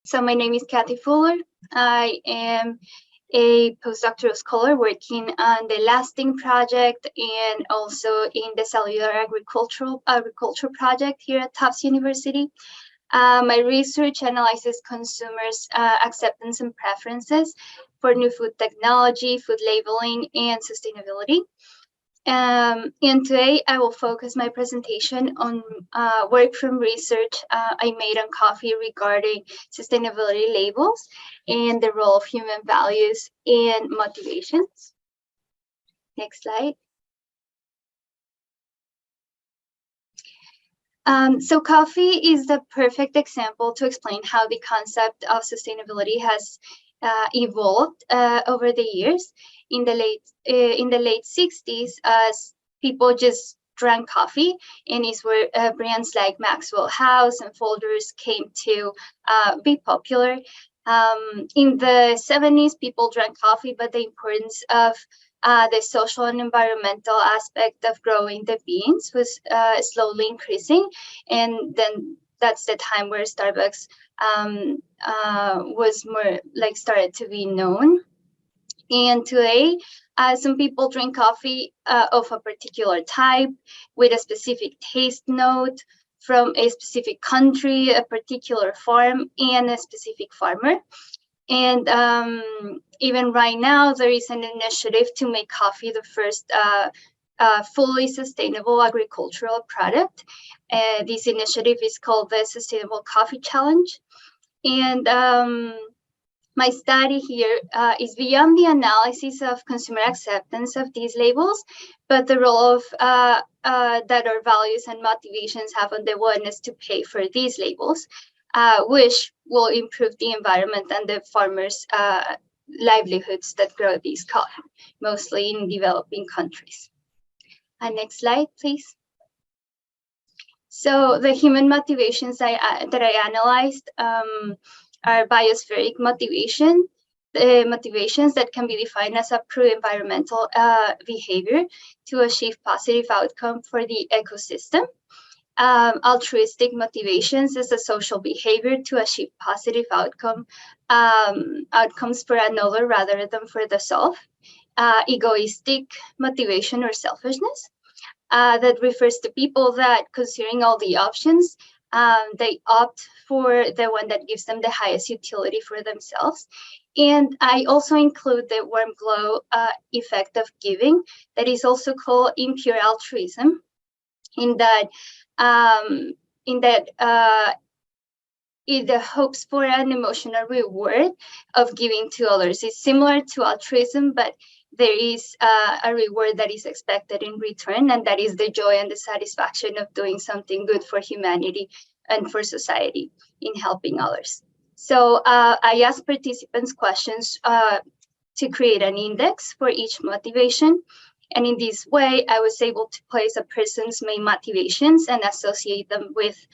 So my name is Kathy Fuller. I am a postdoctoral scholar working on the lasting project and also in the cellular agriculture project here at Tufts University. My research analyzes consumers' acceptance and preferences for new food technology, food labeling, and sustainability. And today I will focus my presentation on work from research I made on coffee regarding sustainability labels and the role of human values and motivations. Next slide. So coffee is the perfect example to explain how the concept of sustainability has evolved over the years. In the late 60s, people just drank coffee, and it's where brands like Maxwell House and Folgers came to be popular. In the 70s, people drank coffee, but the importance of the social and environmental aspect of growing the beans was slowly increasing, and then that's the time where Starbucks was more like started to be known. And today, some people drink coffee of a particular type with a specific taste note from a specific country, a particular farm, and a specific farmer. And even right now, there is an initiative to make coffee the first fully sustainable agricultural product. This initiative is called the Sustainable Coffee Challenge. And my study here is beyond the analysis of consumer acceptance of these labels, but the role of that our values and motivations have on the willingness to pay for these labels, which will improve the environment and the farmers' livelihoods that grow these coffee, mostly in developing countries. Next slide, please. So the human motivations that I analyzed are biospheric motivations that can be defined as a pro-environmental behavior to achieve positive outcome for the ecosystem. Altruistic motivations is a social behavior to achieve positive outcomes for another rather than for the self. Egoistic motivation or selfishness that refers to people that, considering all the options, they opt for the one that gives them the highest utility for themselves. And I also include the warm glow effect of giving, that is also called impure altruism, in that it hopes for an emotional reward of giving to others. It's similar to altruism, but there is a reward that is expected in return, and that is the joy and the satisfaction of doing something good for humanity and for society in helping others. So I asked participants questions to create an index for each motivation. And in this way, I was able to place a person's main motivations and associate them with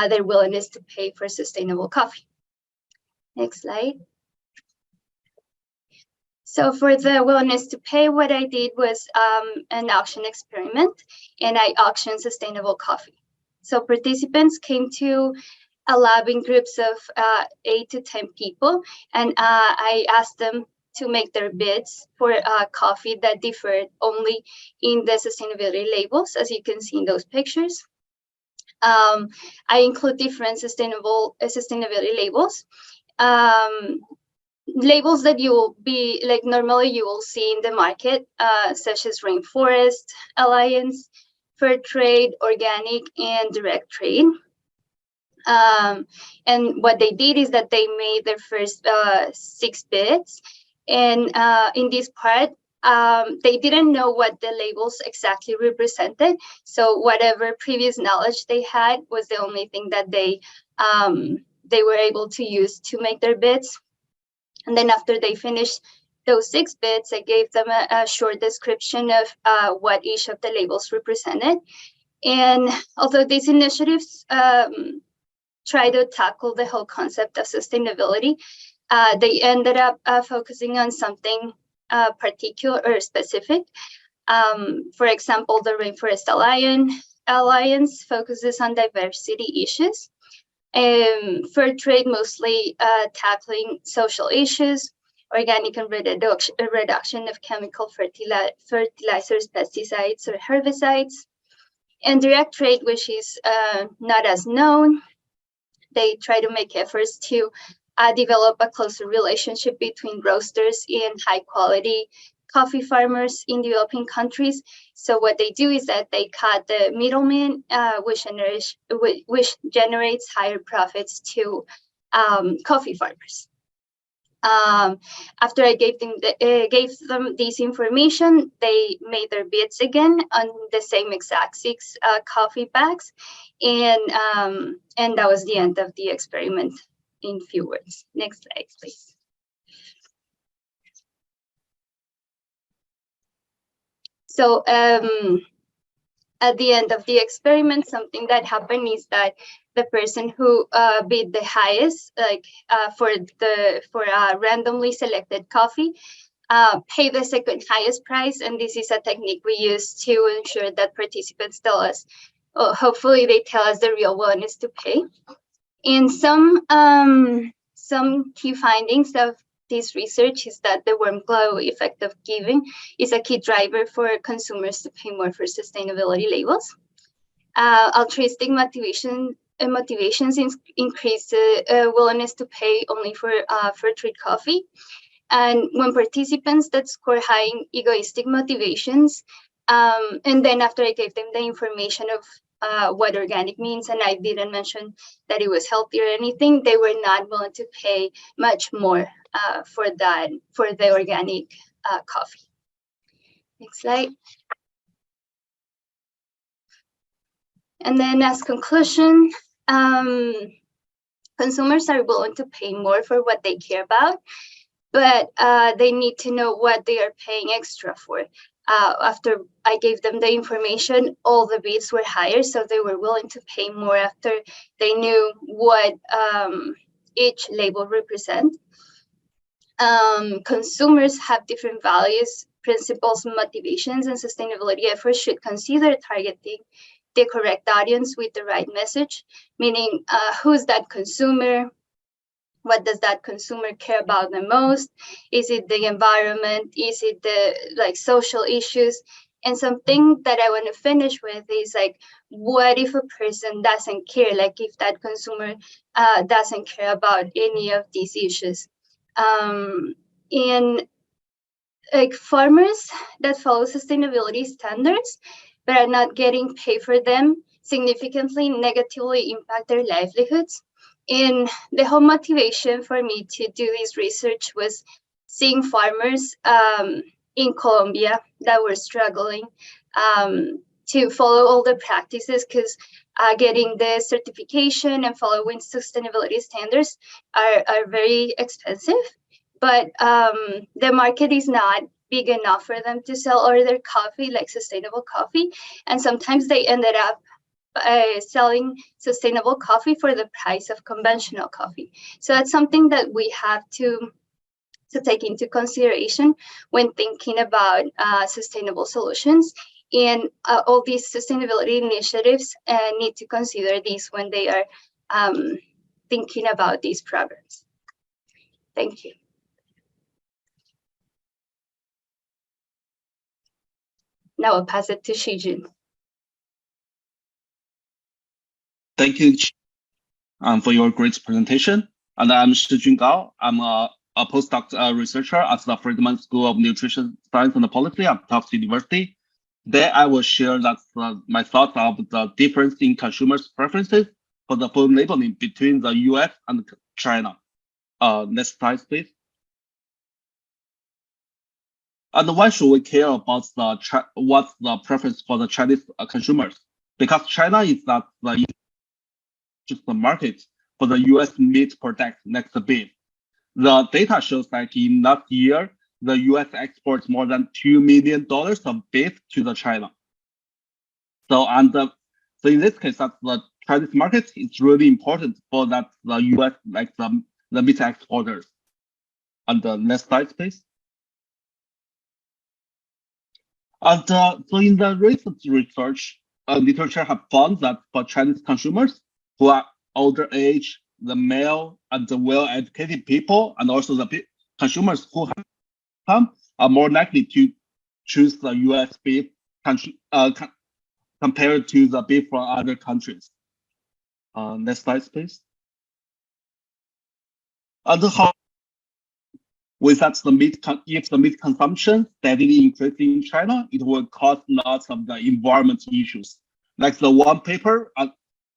their willingness to pay for sustainable coffee. Next slide. So for the willingness to pay, what I did was an auction experiment, and I auctioned sustainable coffee. So participants came to a lab in groups of 8 to 10 people, and I asked them to make their bids for coffee that differed only in the sustainability labels, as you can see in those pictures. I include different sustainability labels. Labels that you will be like normally you will see in the market, such as Rainforest Alliance, Fair Trade, Organic, and Direct Trade. And what they did is that they made their first 6 bids. And in this part, they didn't know what the labels exactly represented. So whatever previous knowledge they had was the only thing that they were able to use to make their bids. And then after they finished those 6 bids, I gave them a short description of what each of the labels represented. And although these initiatives try to tackle the whole concept of sustainability, they ended up focusing on something particular or specific. For example, the Rainforest Alliance focuses on diversity issues. Fair trade mostly tackling social issues, organic and reduction of chemical fertilizers, pesticides, or herbicides, and direct trade, which is not as known. They try to make efforts to develop a closer relationship between roasters and high quality coffee farmers in developing countries. So what they do is that they cut the middleman, which generates higher profits to coffee farmers. After I gave them this information, they made their bids again on the same exact 6 coffee bags, and that was the end of the experiment. In few words. Next slide, please. So at the end of the experiment, something that happened is that the person who bid the highest, for a randomly selected coffee, pay the second highest price, and this is a technique we use to ensure that participants tell us, hopefully they tell us the real willingness to pay. And some key findings of this research is that the warm glow effect of giving is a key driver for consumers to pay more for sustainability labels. Altruistic motivations increase the willingness to pay only for fair trade coffee. And when participants that score high in egoistic motivations, and then after I gave them the information of what organic means, and I didn't mention that it was healthy or anything, they were not willing to pay much more for the organic coffee. Next slide. And then as conclusion, consumers are willing to pay more for what they care about, but they need to know what they are paying extra for. After I gave them the information, all the bids were higher, so they were willing to pay more after they knew what each label represents. Consumers have different values, principles, motivations, and sustainability efforts should consider targeting the correct audience with the right message, meaning who's that consumer? What does that consumer care about the most? Is it the environment? Is it the social issues? And something that I want to finish with is what if a person doesn't care? If that consumer doesn't care about any of these issues? And farmers that follow sustainability standards but are not getting paid for them significantly negatively impact their livelihoods. And the whole motivation for me to do this research was seeing farmers in Colombia that were struggling to follow all the practices, because getting the certification and following sustainability standards are very expensive. But the market is not big enough for them to sell all their coffee, sustainable coffee. And sometimes they ended up selling sustainable coffee for the price of conventional coffee. So that's something that we have to take into consideration when thinking about sustainable solutions. And all these sustainability initiatives need to consider these when they are thinking about these programs. Thank you. Now I'll pass it to Shijun. Thank you for your great presentation. And I'm Shijun Gao. I'm a postdoc researcher at the Friedman School of Nutrition Science and Policy at Tufts University. Today, I will share my thoughts of the difference in consumers' preferences for the food labeling between the US and China. Next slide, please. And why should we care about what's the preference for the Chinese consumers? Because China is not just the market for the US meat product next to beef. The data shows that in last year, the US exports more than $2 million of beef to the China. So in this case, that the Chinese market is really important for the US, the meat exporters. And the next slide, please. And so in the recent research, literature have found that for Chinese consumers who are older age, the male, and the well-educated people, and also the consumers who have income are more likely to choose the U.S. beef compared to the beef from other countries. Next slide, please. And how with that, if the meat consumption steadily increases in China, it will cause lots of the environment issues. Like the one paper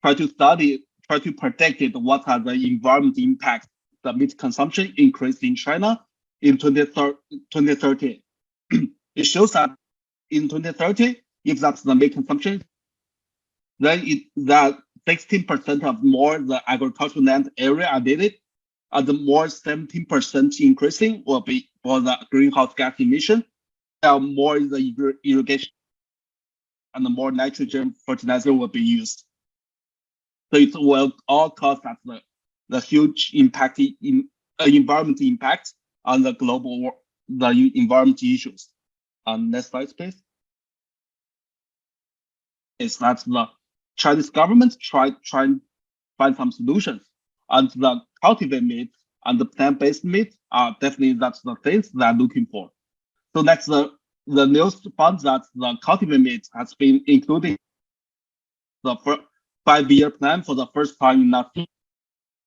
try to predict what are the environment impacts the meat consumption increase in China in 2030. It shows that in 2030, if that's the meat consumption, then that 16% of more the agricultural land area are needed, and the more 17% increasing will be for the greenhouse gas emission, and more the irrigation and the more nitrogen fertilizer will be used. So it will all cause that the huge impact in environment impact on the environment issues. Next slide, please. Is that the Chinese government try and find some solutions, and the cultivated meat and the plant-based meat are definitely that's the things they're looking for. So next, the news found that the cultivated meat has been included the 5-year plan for the first time in that.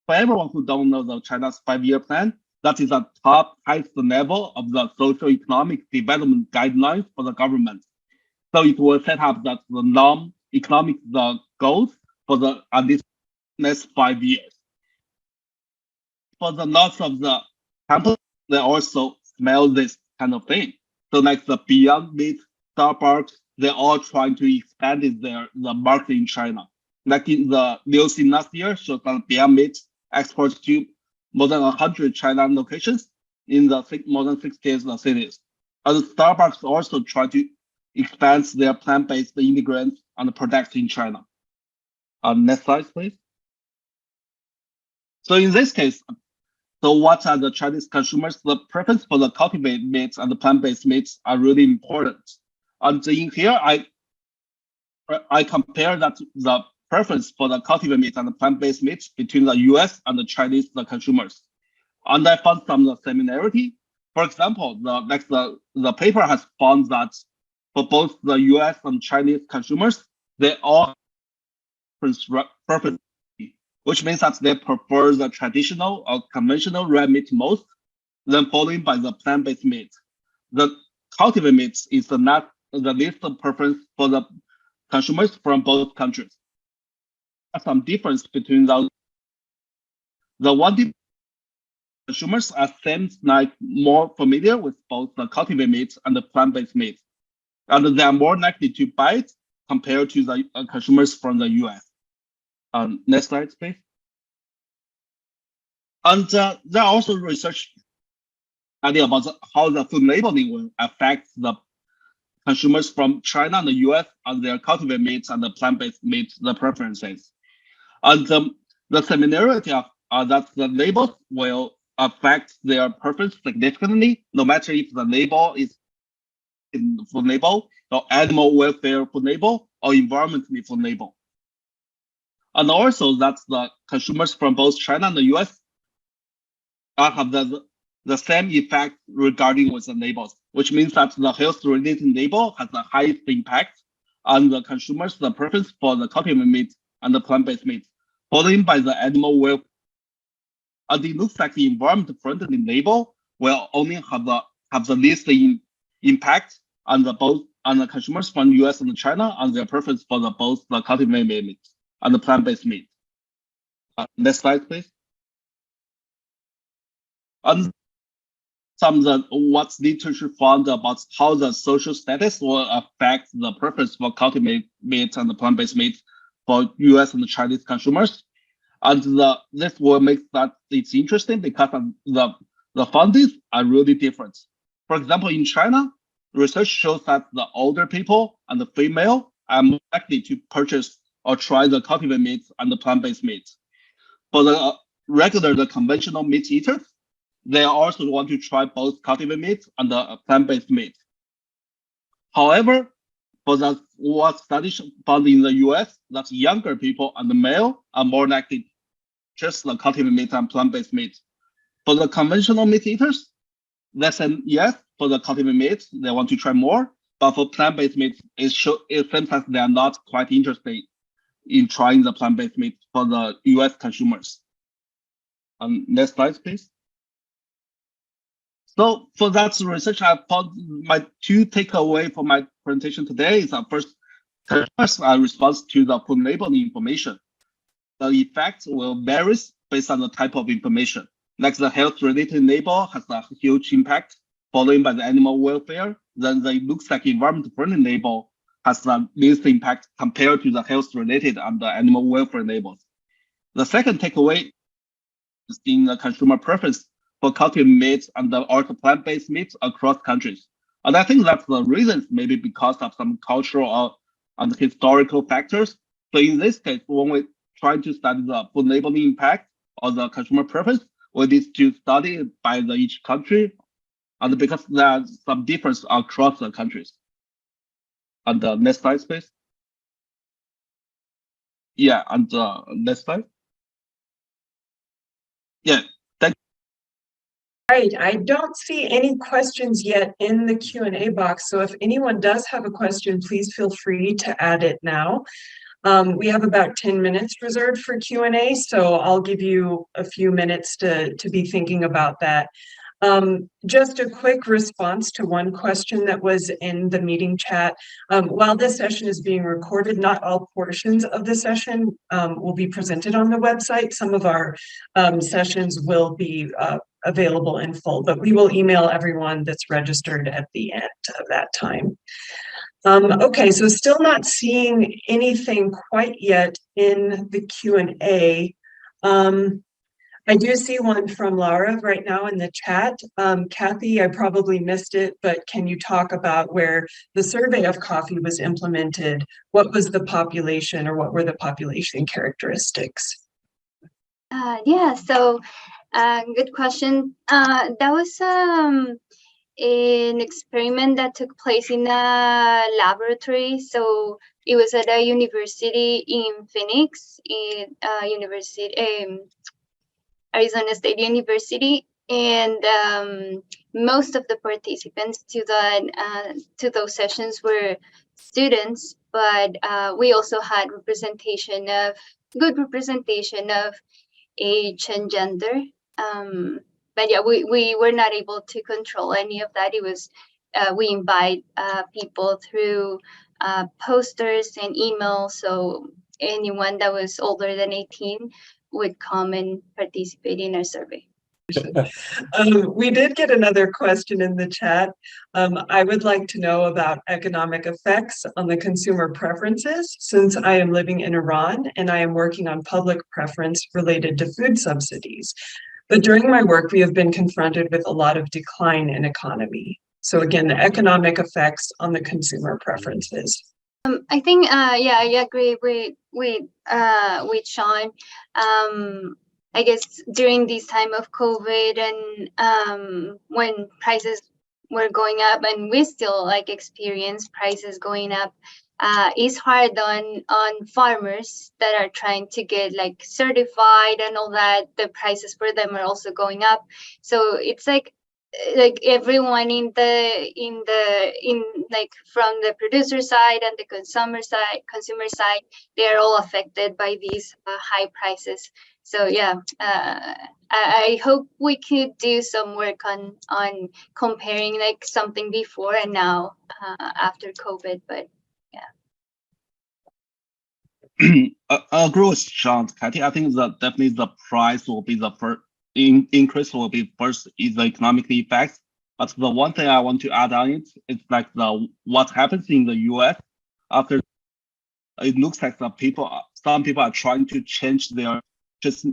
For everyone who don't know the China's 5-year plan, that is the top highest level of the socio-economic development guidelines for the government. So it will set up that the non-economic goals for the at least next 5 years. For the lots of the companies, they also smell this kind of thing. So like the Beyond Meat, Starbucks, they're all trying to expand the market in China. Like in the news in last year, shows that Beyond Meat exports to more than 100 China locations in the more than 60 cities. And Starbucks also try to expand their plant-based ingredients and products in China. Next slide, please. So in this case, so what are the Chinese consumers? The preference for the cultivated meats and the plant-based meats are really important. And in here, I compare that the preference for the cultivated meat and the plant-based meats between the US and the Chinese consumers. And I found some similarity. For example, the paper has found that for both the US and Chinese consumers, they all preference, which means that they prefer the traditional or conventional red meat most, then followed by the plant-based meat. The cultivated meat is not the least preference for the consumers from both countries. There's some difference between those. The one consumers are seems like more familiar with both the cultivated meat and the plant-based meat, and they are more likely to buy it compared to the consumers from the US. Next slide, please. And there are also research idea about how the food labeling will affect the consumers from China and the US and their cultivated meats and the plant-based meats, the preferences. And the similarity of that the labels will affect their preference significantly, no matter if the label is in food label or animal welfare food label or environmental food label. And also that the consumers from both China and the US have the same effect regarding with the labels, which means that the health-related label has the highest impact on the consumers' the preference for the cultivated meat and the plant-based meat, followed by the animal welfare. And it looks like the environment-friendly label will only have the least impact on the consumers from US and China and their preference for both the cultivated meat and the plant-based meat. Next slide, please. And some of what literature found about how the social status will affect the preference for cultivated meat and the plant-based meat for US and Chinese consumers. And this will make that it's interesting because the findings are really different. For example, in China, research shows that the older people and the female are more likely to purchase or try the cultivated meat and the plant-based meat. For the conventional meat eaters, they also want to try both cultivated meat and the plant-based meat. However, for what studies found in the US, that younger people and the male are more likely just the cultivated meat and plant-based meat. For the conventional meat eaters, they say yes. For the cultivated meat, they want to try more. But for plant-based meat, it seems like they are not quite interested in trying the plant-based meat for the US consumers. Next slide, please. So for that research, I thought my two takeaway for my presentation today is first, consumers are responsive to the food labeling information. The effect will vary based on the type of information. Like the health-related label has a huge impact, followed by the animal welfare. Then the looks like environment-friendly label has the least impact compared to the health-related and the animal welfare labels. The second takeaway is in the consumer preference for cultivated meat and also plant-based meats across countries. And I think that's the reason, maybe because of some cultural and historical factors. So in this case, when we try to study the food labeling impact or the consumer preference, we need to study it by each country, and because there are some difference across the countries. And the next slide, please. Yeah, and next slide. Yeah, thank Right, I don't see any questions yet in the Q&A box, so if anyone does have a question, please feel free to add it now. We have about 10 minutes reserved for Q&A, so I'll give you a few minutes to be thinking about that. Just a quick response to one question that was in the meeting chat. While this session is being recorded, not all portions of the session will be presented on the website. Some of our sessions will be available in full, but we will email everyone that's registered at the end of that time. Okay, so still not seeing anything quite yet in the Q&A. I do see one from Laura right now in the chat. Kathy, I probably missed it, but can you talk about where the survey of coffee was implemented? What was the population, or what were the population characteristics? Yeah, so good question. That was an experiment that took place in a laboratory. So it was at a university in Phoenix, in Arizona State University, and most of the participants to those sessions were students, but we also had good representation of age and gender. But yeah, we were not able to control any of that. It was we invite people through posters and emails, so anyone that was older than 18 would come and participate in our survey. We did get another question in the chat. I would like to know about economic effects on the consumer preferences, since I am living in Iran and I am working on public preference related to food subsidies. But during my work, we have been confronted with a lot of decline in economy. So again, the economic effects on the consumer preferences. I think, yeah, I agree with Sean. I guess during this time of COVID and when prices were going up, and we still experience prices going up, it's hard on farmers that are trying to get certified and all that. The prices for them are also going up. So it's like everyone from the producer side and the consumer side, they're all affected by these high prices. So yeah, I hope we could do some work on comparing something before and now after COVID, but I agree with Sean, Kathy. I think that definitely the price will be the first increase will be first is the economic effects. But the one thing I want to add on it is what happens in the US after it looks like some people are trying to change their just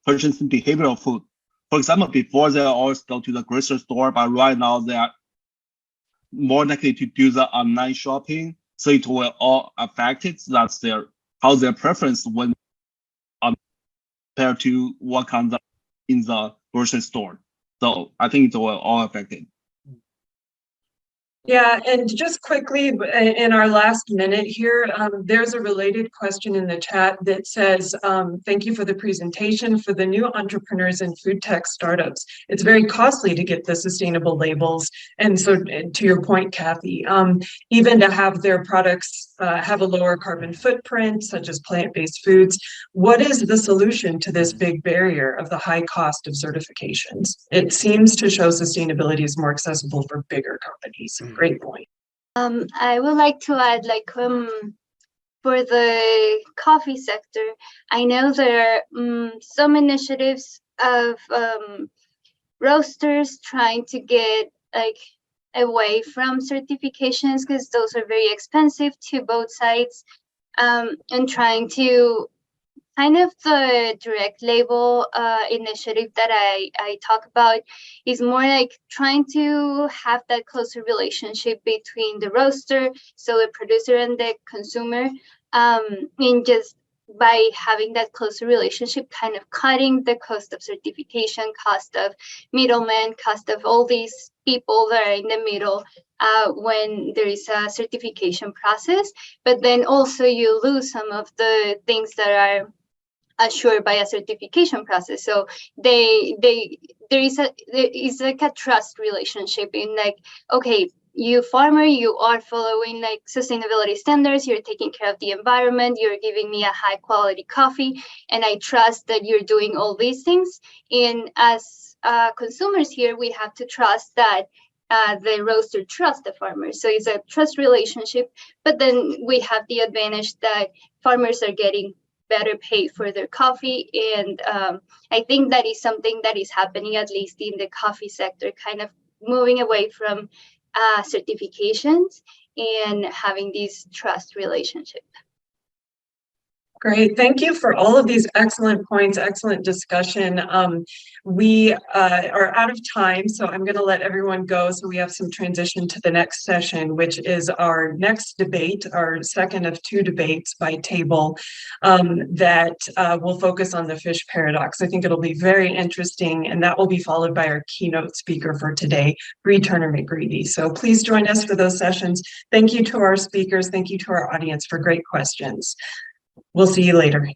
purchasing behavior of food. For example, before they always go to the grocery store, but right now they are more likely to do the online shopping. So it will all affect it. That's how their preference when compared to what comes up in the grocery store. So I think it will all affect it. Yeah, and just quickly, in our last minute here, there's a related question in the chat that says, thank you for the presentation. For the new entrepreneurs in food tech startups, it's very costly to get the sustainable labels. And so to your point, Kathy, even to have their products have a lower carbon footprint, such as plant-based foods, what is the solution to this big barrier of the high cost of certifications? It seems to show sustainability is more accessible for bigger companies. Great point. I would like to add, like, for the coffee sector, I know there are some initiatives of roasters trying to get like away from certifications because those are very expensive to both sides, and trying to kind of the direct label initiative that I talk about is more like trying to have that closer relationship between the roaster, so the producer and the consumer, and just by having that closer relationship, kind of cutting the cost of certification, cost of middlemen, cost of all these people that are in the middle when there is a certification process. But then also you lose some of the things that are assured by a certification process. So there is like a trust relationship in like, okay, you farmer, you are following like sustainability standards, you're taking care of the environment, you're giving me a high quality coffee, and I trust that you're doing all these things. And as consumers here, we have to trust that the roaster trusts the farmer. So it's a trust relationship, but then we have the advantage that farmers are getting better paid for their coffee. And I think that is something that is happening, at least in the coffee sector, kind of moving away from certifications and having this trust relationship. Great. Thank you for all of these excellent points, excellent discussion. We are out of time, so I'm going to let everyone go so we have some transition to the next session, which is our next debate, our second of two debates by table that will focus on the fish paradox. I think it'll be very interesting, and that will be followed by our keynote speaker for today, Bree Turner-McGreevy. So please join us for those sessions. Thank you to our speakers. Thank you to our audience for great questions. We'll see you later.